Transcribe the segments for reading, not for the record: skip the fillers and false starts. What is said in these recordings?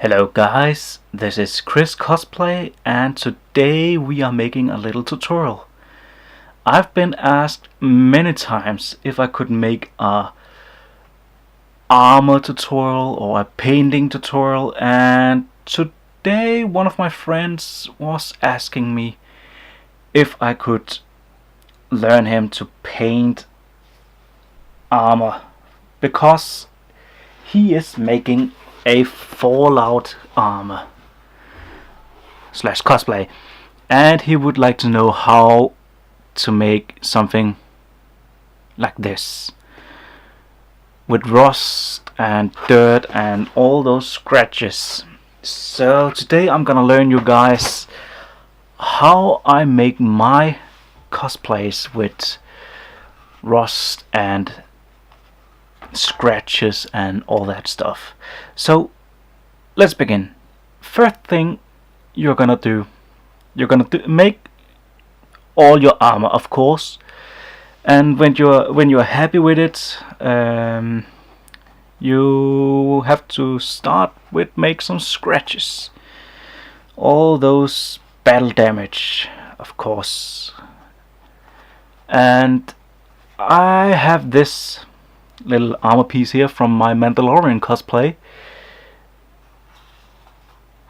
Hello guys, this is ChrisCosplay and today we are making a little tutorial. I've been asked many times if I could make a armor tutorial or a painting tutorial, and today one of my friends was asking me if I could learn him to paint armor because he is making a Fallout armor slash cosplay, and he would like to know how to make something like this with rust and dirt and all those scratches. So today I'm gonna learn you guys how I make my cosplays with rust and scratches and all that stuff. So let's begin. First thing you're gonna do, make all your armor, of course, and when you're happy with it, you have to start with make some scratches, all those battle damage, of course. And I have this little armor piece here from my Mandalorian cosplay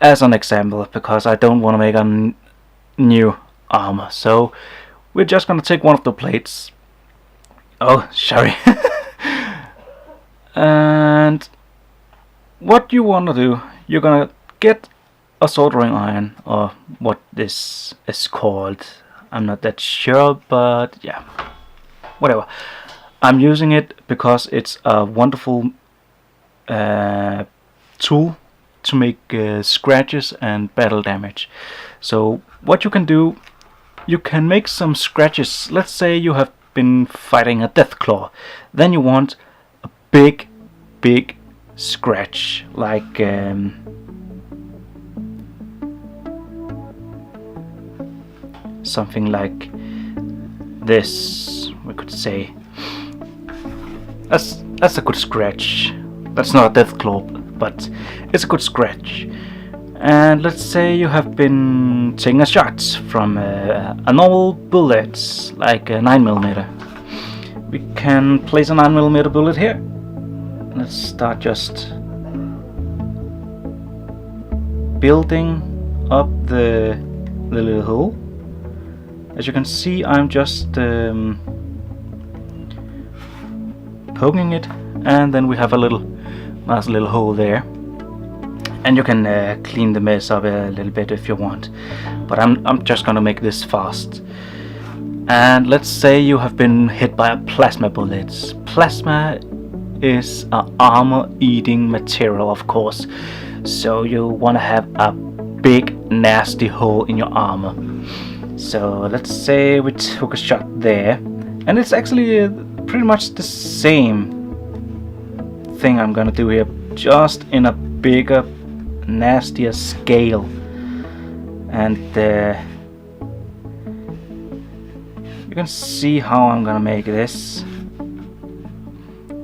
as an example, because I don't want to make a new armor. So we're just gonna take one of the plates. Oh, sorry. And what you want to do, you're gonna get a soldering iron, or what this is called, I'm not that sure, but yeah, whatever. I'm using it because it's a wonderful tool to make scratches and battle damage. So what you can do, you can make some scratches. Let's say you have been fighting a deathclaw, then you want a big scratch, like something like this, we could say. That's a good scratch. That's not a death claw, but it's a good scratch. And let's say you have been taking a shot from a normal bullet, like a 9mm. We can place a 9mm bullet here. Let's start just building up the little hole. As you can see, I'm just poking it, and then we have a nice little hole there. And you can clean the mess up a little bit if you want, but I'm just gonna make this fast. And let's say you have been hit by a plasma bullet. Plasma is an armor eating material, of course, so you want to have a big nasty hole in your armor. So let's say we took a shot there, and it's actually pretty much the same thing I'm gonna do here, just in a bigger, nastier scale. And you can see how I'm gonna make this.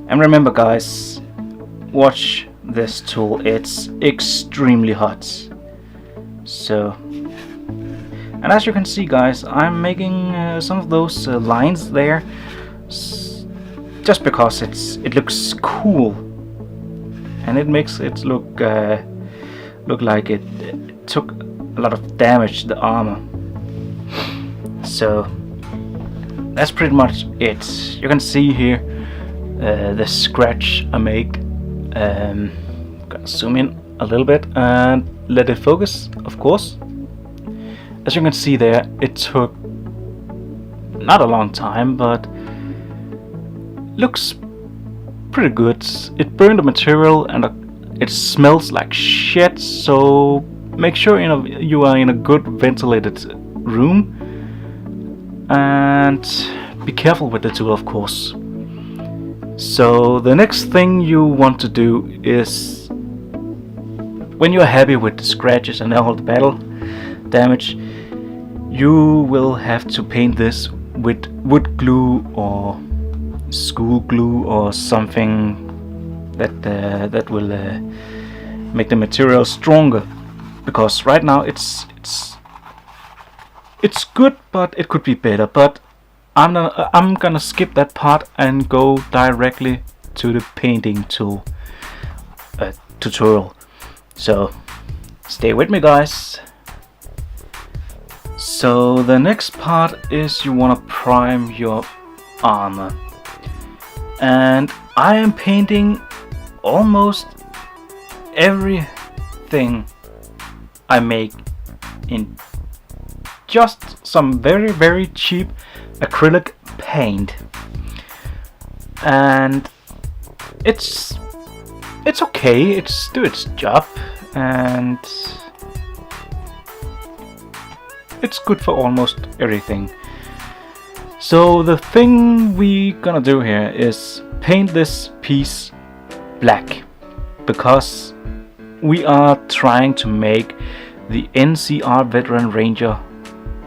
And remember guys, watch this tool, it's extremely hot. So, and as you can see guys, I'm making some of those lines there just because it looks cool, and it makes it look like it took a lot of damage to the armor. So that's pretty much it. You can see here the scratch I make. Gonna zoom in a little bit and let it focus, of course. As you can see there, it took not a long time, but looks pretty good. It burned the material and it smells like shit, so make sure you are in a good ventilated room, and be careful with the tool, of course. So the next thing you want to do is, when you're happy with the scratches and all the battle damage, you will have to paint this with wood glue or school glue or something that will make the material stronger, because right now it's good, but it could be better. But I'm gonna skip that part and go directly to the painting tool tutorial. So stay with me, guys. So the next part is you want to prime your armor, and I am painting almost everything I make in just some very cheap acrylic paint, and it's okay, it's do its job, and it's good for almost everything. So the thing we gonna do here is paint this piece black, because we are trying to make the NCR Veteran Ranger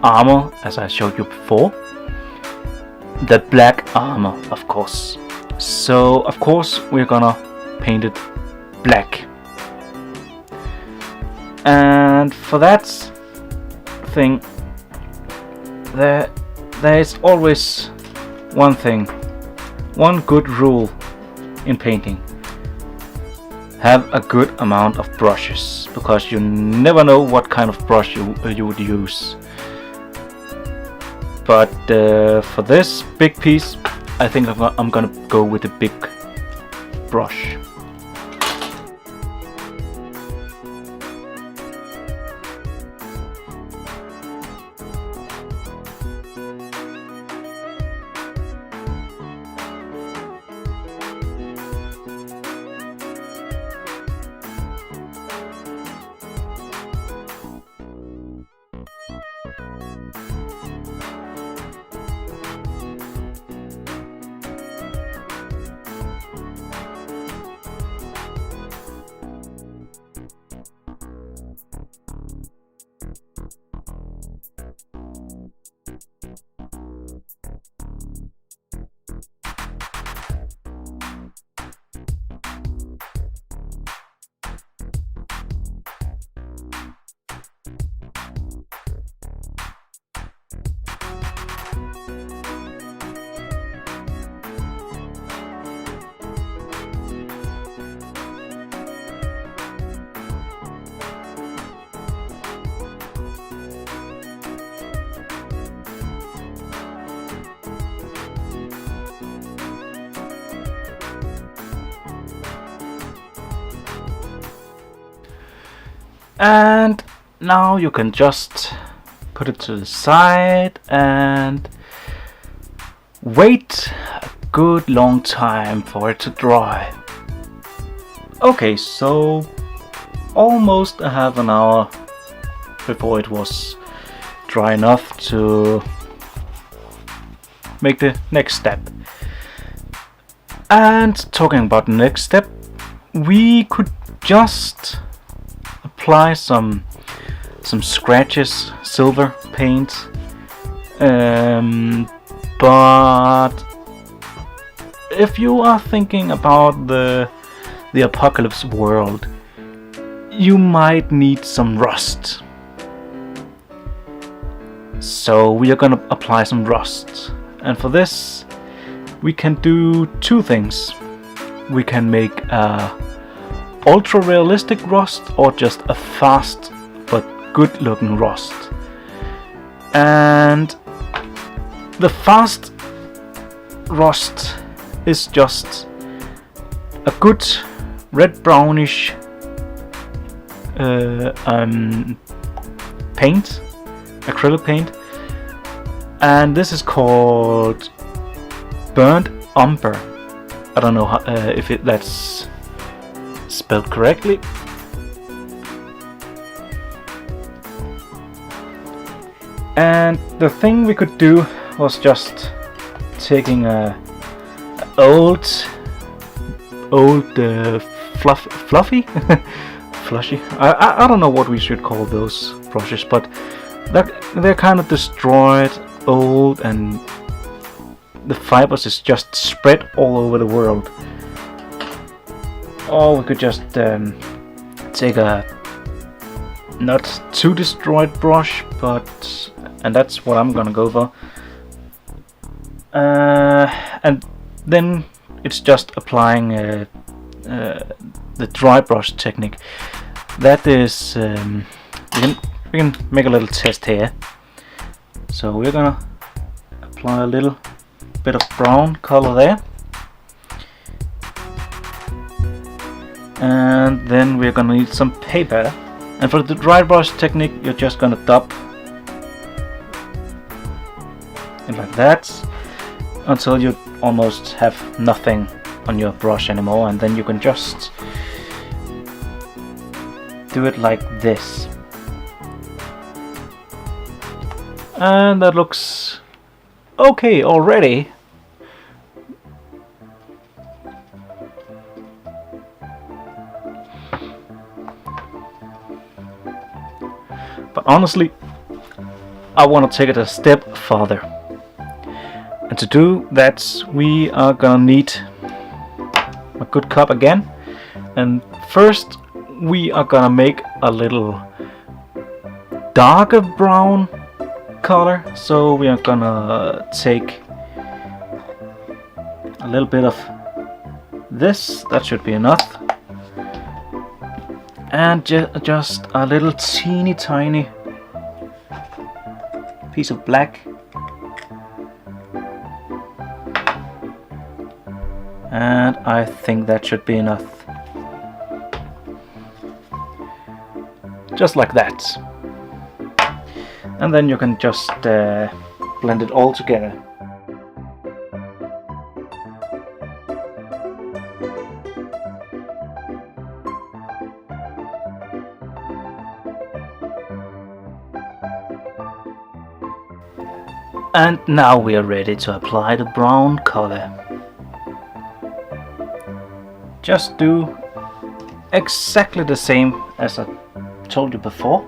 armor, as I showed you before, the black armor, of course. So of course we're gonna paint it black, and for that thing there is always one good rule in painting: have a good amount of brushes, because you never know what kind of brush you would use. But for this big piece, I think I'm gonna go with the big brush. And now you can just put it to the side and wait a good long time for it to dry. Okay, so almost a half an hour before it was dry enough to make the next step. And talking about the next step, we could just apply some scratches, silver paint, but if you are thinking about the apocalypse world, you might need some rust. So we are gonna apply some rust, and for this we can do two things. We can make a ultra realistic rust, or just a fast but good looking rust. And the fast rust is just a good red brownish paint, acrylic paint, and this is called burnt umber. I don't know how, if that's spelled correctly. And the thing we could do was just taking a old fluffy flushy. I don't know what we should call those brushes, but they're kind of destroyed, old, and the fibers is just spread all over the world. Or we could just take a not too destroyed brush, and that's what I'm gonna go for. And then it's just applying the dry brush technique. That is, we can make a little test here. So we're gonna apply a little bit of brown color there, and then we're gonna need some paper. And for the dry brush technique, you're just gonna dab it like that until you almost have nothing on your brush anymore, and then you can just do it like this. And that looks okay already. But honestly, I want to take it a step further. And to do that, we are gonna need a good cup again. And first, we are gonna make a little darker brown color. So we are gonna take a little bit of this, that should be enough, and just a little teeny tiny piece of black, and I think that should be enough, just like that. And then you can just blend it all together. And now we are ready to apply the brown color. Just do exactly the same as I told you before.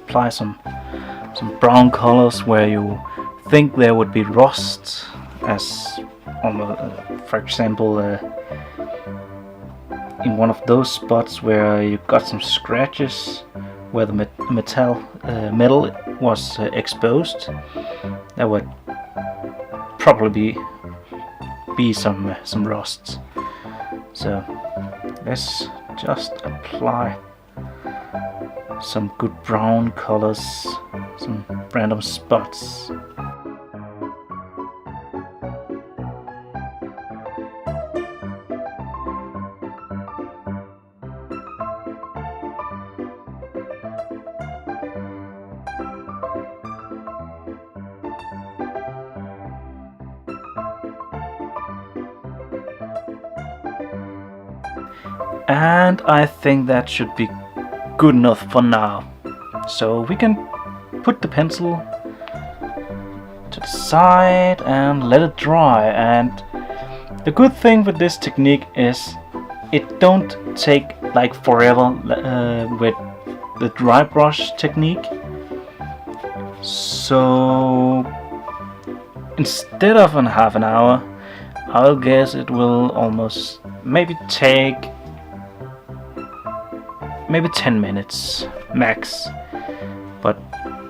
Apply some brown colors where you think there would be rust, as on for example in one of those spots where you got some scratches where the metal was exposed. That would probably be some rust. So let's just apply some good brown colors, some random spots. And I think that should be good enough for now. So we can put the pencil to the side and let it dry. And the good thing with this technique is it don't take like forever with the dry brush technique. So instead of half an hour, I'll guess it will almost maybe take 10 minutes max. But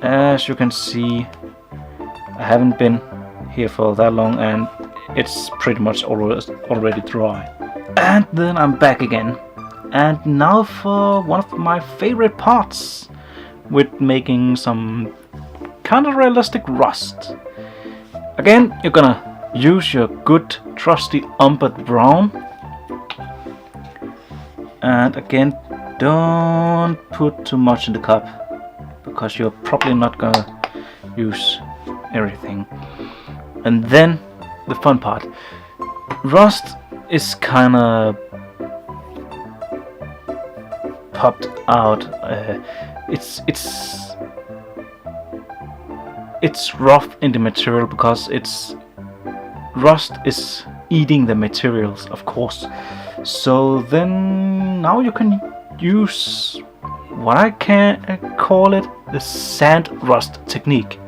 as you can see, I haven't been here for that long and it's pretty much already dry. And then I'm back again, and now for one of my favorite parts, with making some kind of realistic rust. Again, you're gonna use your good trusty umber brown, and again, don't put too much in the cup because you're probably not gonna use everything. And then the fun part, rust is kinda popped out. It's rough in the material because rust is eating the materials, of course. So then now you can use what I can call it the sand rust technique.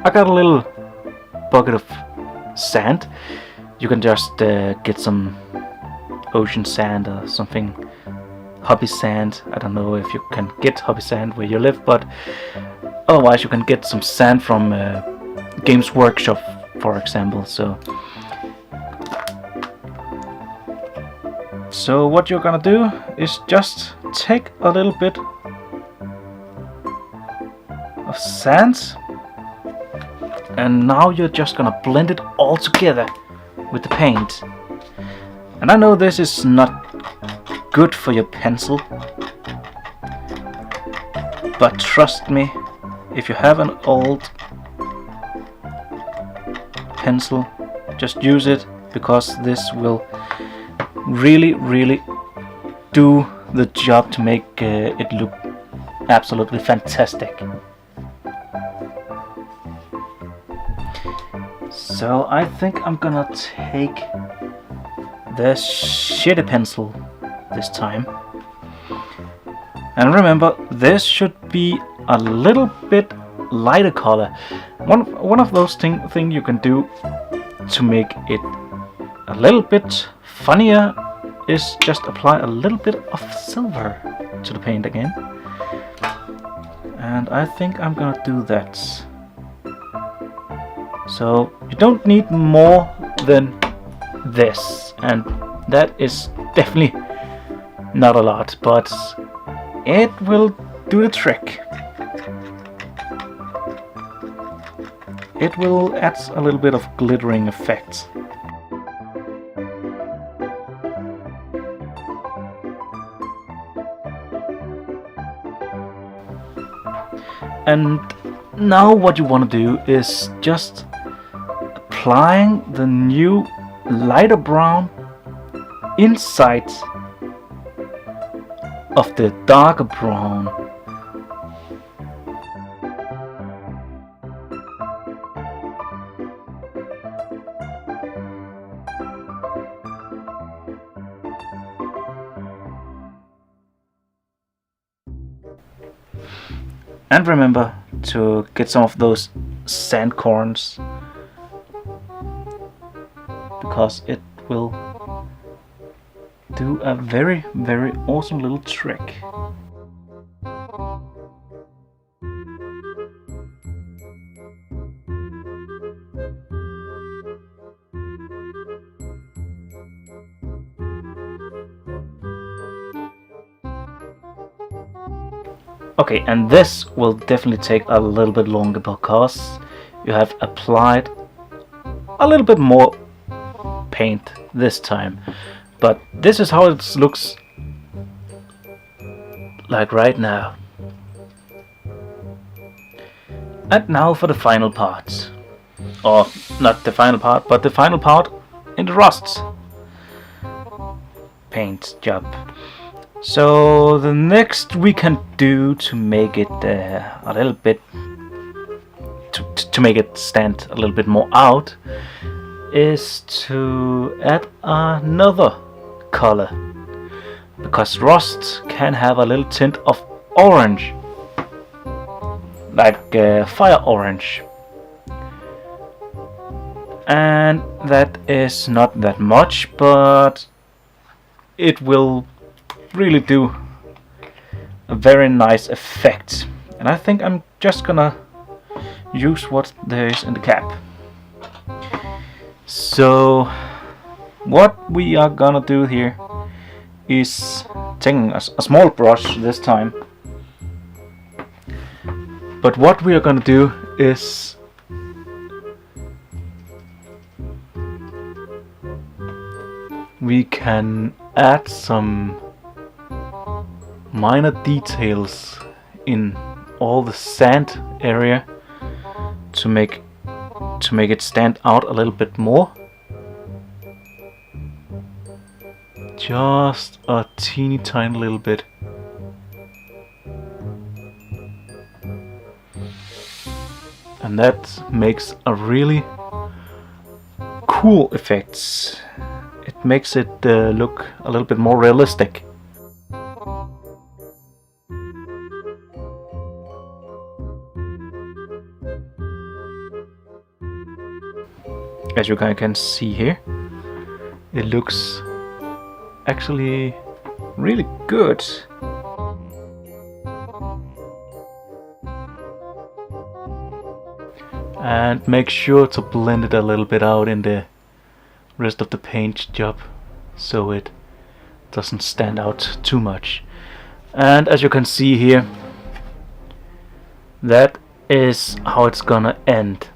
I got a little bucket of sand. You can just get some ocean sand or something. Hobby sand. I don't know if you can get hobby sand where you live, but otherwise you can get some sand from Games Workshop, for example. So what you're gonna do is just take a little bit of sand, and now you're just gonna blend it all together with the paint. And I know this is not good for your pencil, but trust me, if you have an old pencil, just use it, because this will really do the job to make it look absolutely fantastic. So I think I'm gonna take the shitty pencil this time. And remember, this should be a little bit lighter color. One of those things you can do to make it a little bit funnier is just apply a little bit of silver to the paint again. And I think I'm gonna do that. So you don't need more than this, and that is definitely not a lot, but it will do the trick. It will add a little bit of glittering effect. And now what you want to do is just applying the new lighter brown inside of the darker brown. And remember to get some of those sand corns, because it will do a very awesome little trick. Okay, and this will definitely take a little bit longer, because you have applied a little bit more paint this time. But this is how it looks like right now. And now for the final part. Or not the final part, but the final part in the rust paint job. So the next we can do to make it a little bit to make it stand a little bit more out is to add another color, because rust can have a little tint of orange, like fire orange, and that is not that much, but it will really do a very nice effect. And I think I'm just gonna use what there is in the cap. So what we are gonna do here is taking a small brush this time, but what we are gonna do is we can add some minor details in all the sand area to make it stand out a little bit more. Just a teeny tiny little bit. And that makes a really cool effect. It makes it look a little bit more realistic. As you guys can see here, it looks actually really good. And make sure to blend it a little bit out in the rest of the paint job so it doesn't stand out too much. And as you can see here, that is how it's gonna end.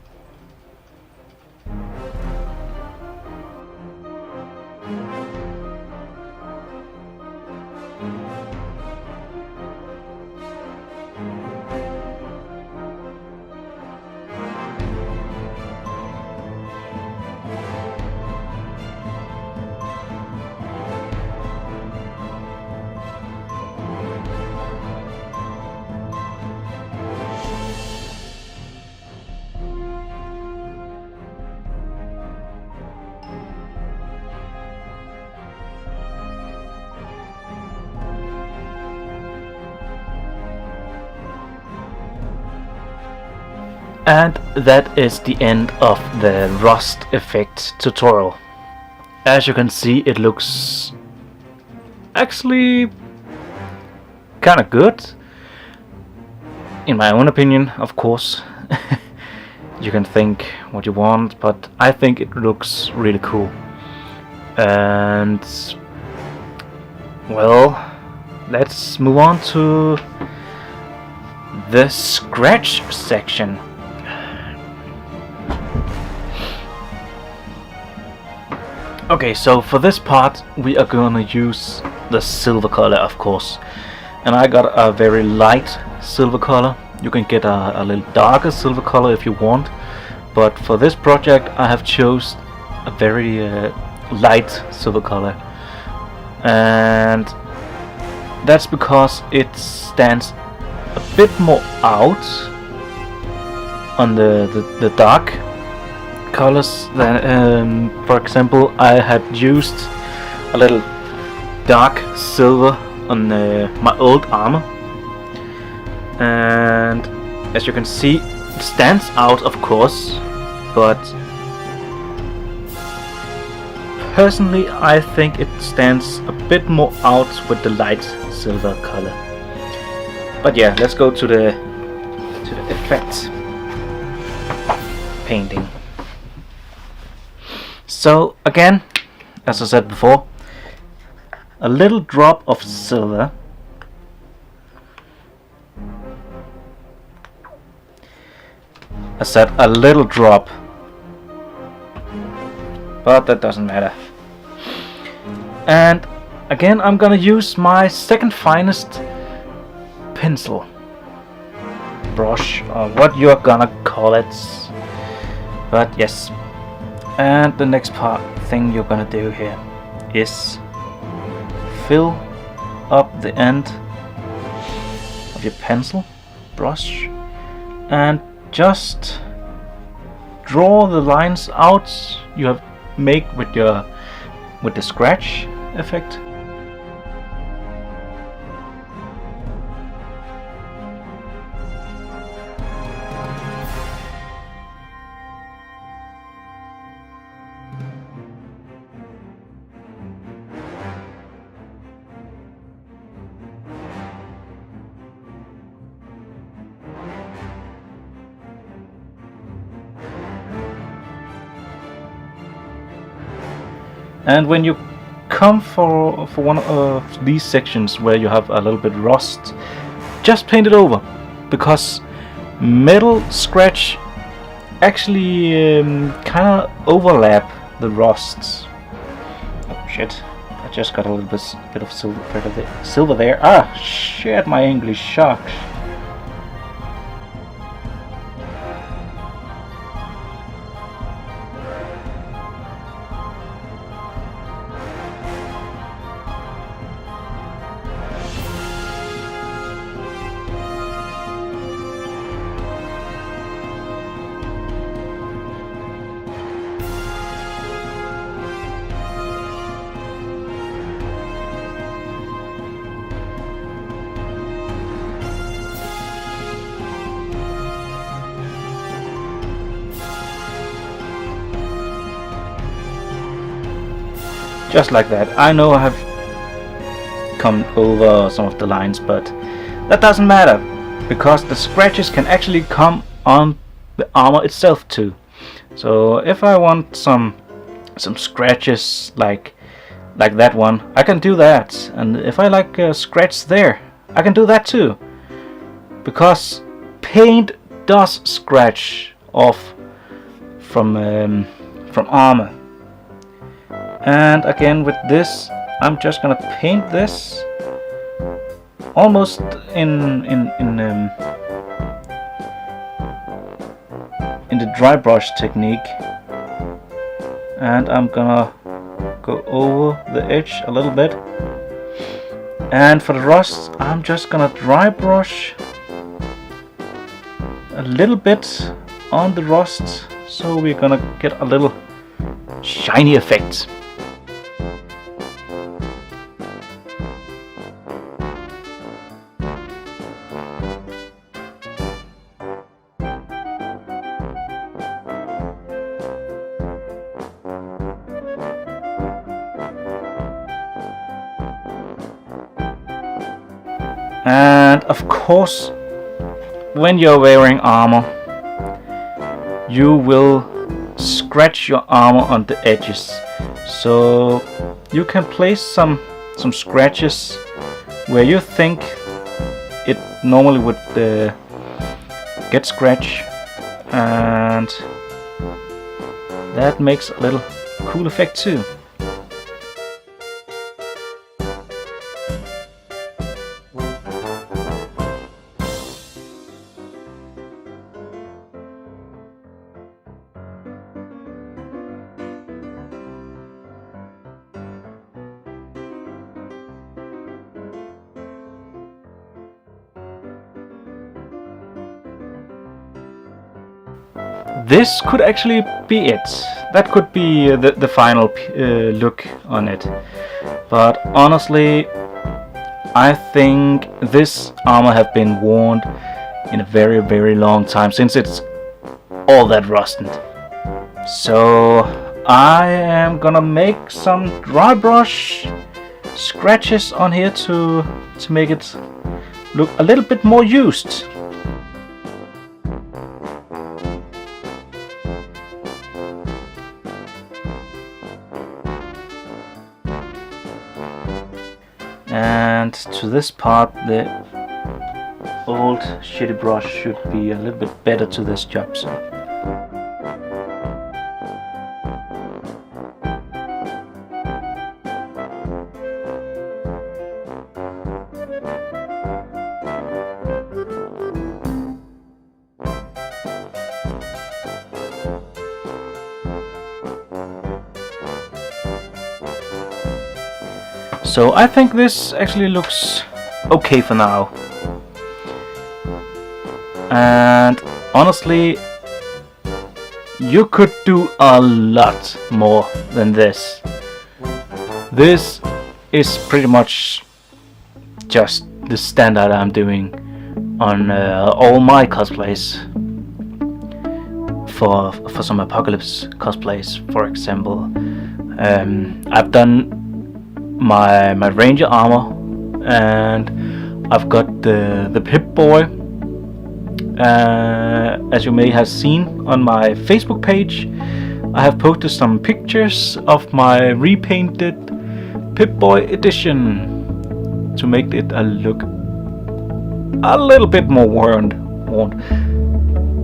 And that is the end of the rust effect tutorial. As you can see, it looks actually kinda good. In my own opinion, of course. You can think what you want, but I think it looks really cool. And well, let's move on to the scratch section. Okay, so for this part we are gonna use the silver color, of course. And I got a very light silver color. You can get a little darker silver color if you want, but for this project I have chose a very light silver color, and that's because it stands a bit more out on the dark colors than for example I had used a little dark silver on my old armor, and as you can see it stands out, of course, but personally I think it stands a bit more out with the light silver color. But yeah, let's go to the effect painting. So again, as I said before, a little drop of silver, I said a little drop, but that doesn't matter. And again I'm gonna use my second finest pencil, brush, or what you're gonna call it, but yes. And the next thing you're gonna do here is fill up the end of your pencil brush and just draw the lines out you have made with the scratch effect. And when you come for one of these sections where you have a little bit rust, just paint it over, because metal scratch actually kinda overlap the rusts. Oh shit, I just got a little bit of silver there. Ah shit, my English sucks. Just like that. I know I have come over some of the lines, but that doesn't matter because the scratches can actually come on the armor itself too. So if I want some scratches like that one, I can do that, and if I like a scratch there, I can do that too, because paint does scratch off from armor. And again with this, I'm just gonna paint this almost in the dry brush technique, and I'm gonna go over the edge a little bit. And for the rust, I'm just gonna dry brush a little bit on the rust, so we're gonna get a little shiny effect. And of course, when you're wearing armor, you will scratch your armor on the edges. So you can place some scratches where you think it normally would get scratch, and that makes a little cool effect too. This could actually be it. That could be the final look on it. But honestly, I think this armor have been worn in a very, very long time, since it's all that rusted. So I am gonna make some dry brush scratches on here to make it look a little bit more used. And to this part, the old shitty brush should be a little bit better to this job. So I think this actually looks okay for now. And honestly, you could do a lot more than this. This is pretty much just the standard I'm doing on all my cosplays. For some apocalypse cosplays, for example, I've done my ranger armor, and I've got the Pip-Boy. As you may have seen on my Facebook page, I have posted some pictures of my repainted Pip-Boy edition to make it look a little bit more worn.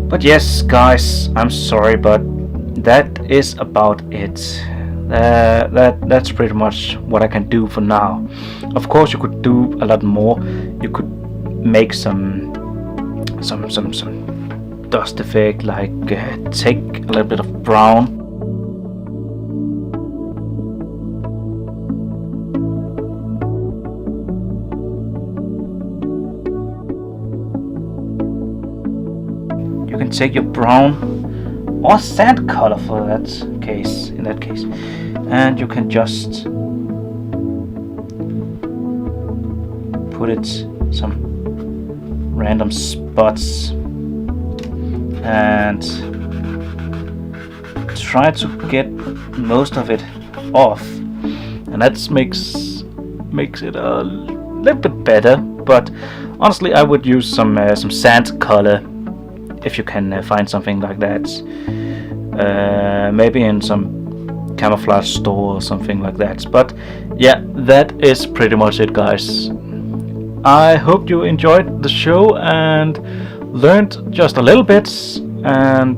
But yes, guys, I'm sorry, but that is about it. That's pretty much what I can do for now. Of course, you could do a lot more. You could make some dust effect, like take a little bit of brown. You can take your brown or sand color for that case, and you can just put it some random spots and try to get most of it off, and that makes it a little bit better, but honestly I would use some sand color if you can find something like that. Maybe in some camouflage store or something like that. But yeah, that is pretty much it, guys. I hope you enjoyed the show and learned just a little bit, and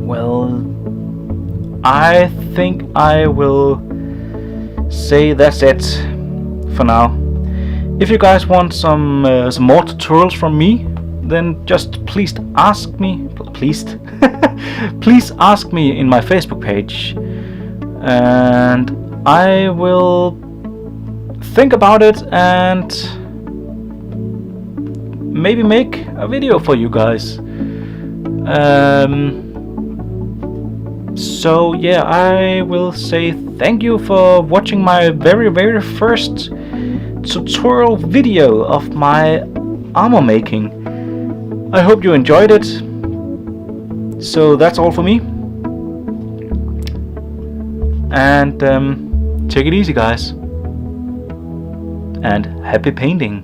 well, I think I will say that's it for now. If you guys want some more tutorials from me, then just please ask me, please ask me in my Facebook page, and I will think about it and maybe make a video for you guys. So yeah, I will say thank you for watching my very first tutorial video of my armor making. I hope you enjoyed it. So that's all for me, and take it easy, guys, and happy painting.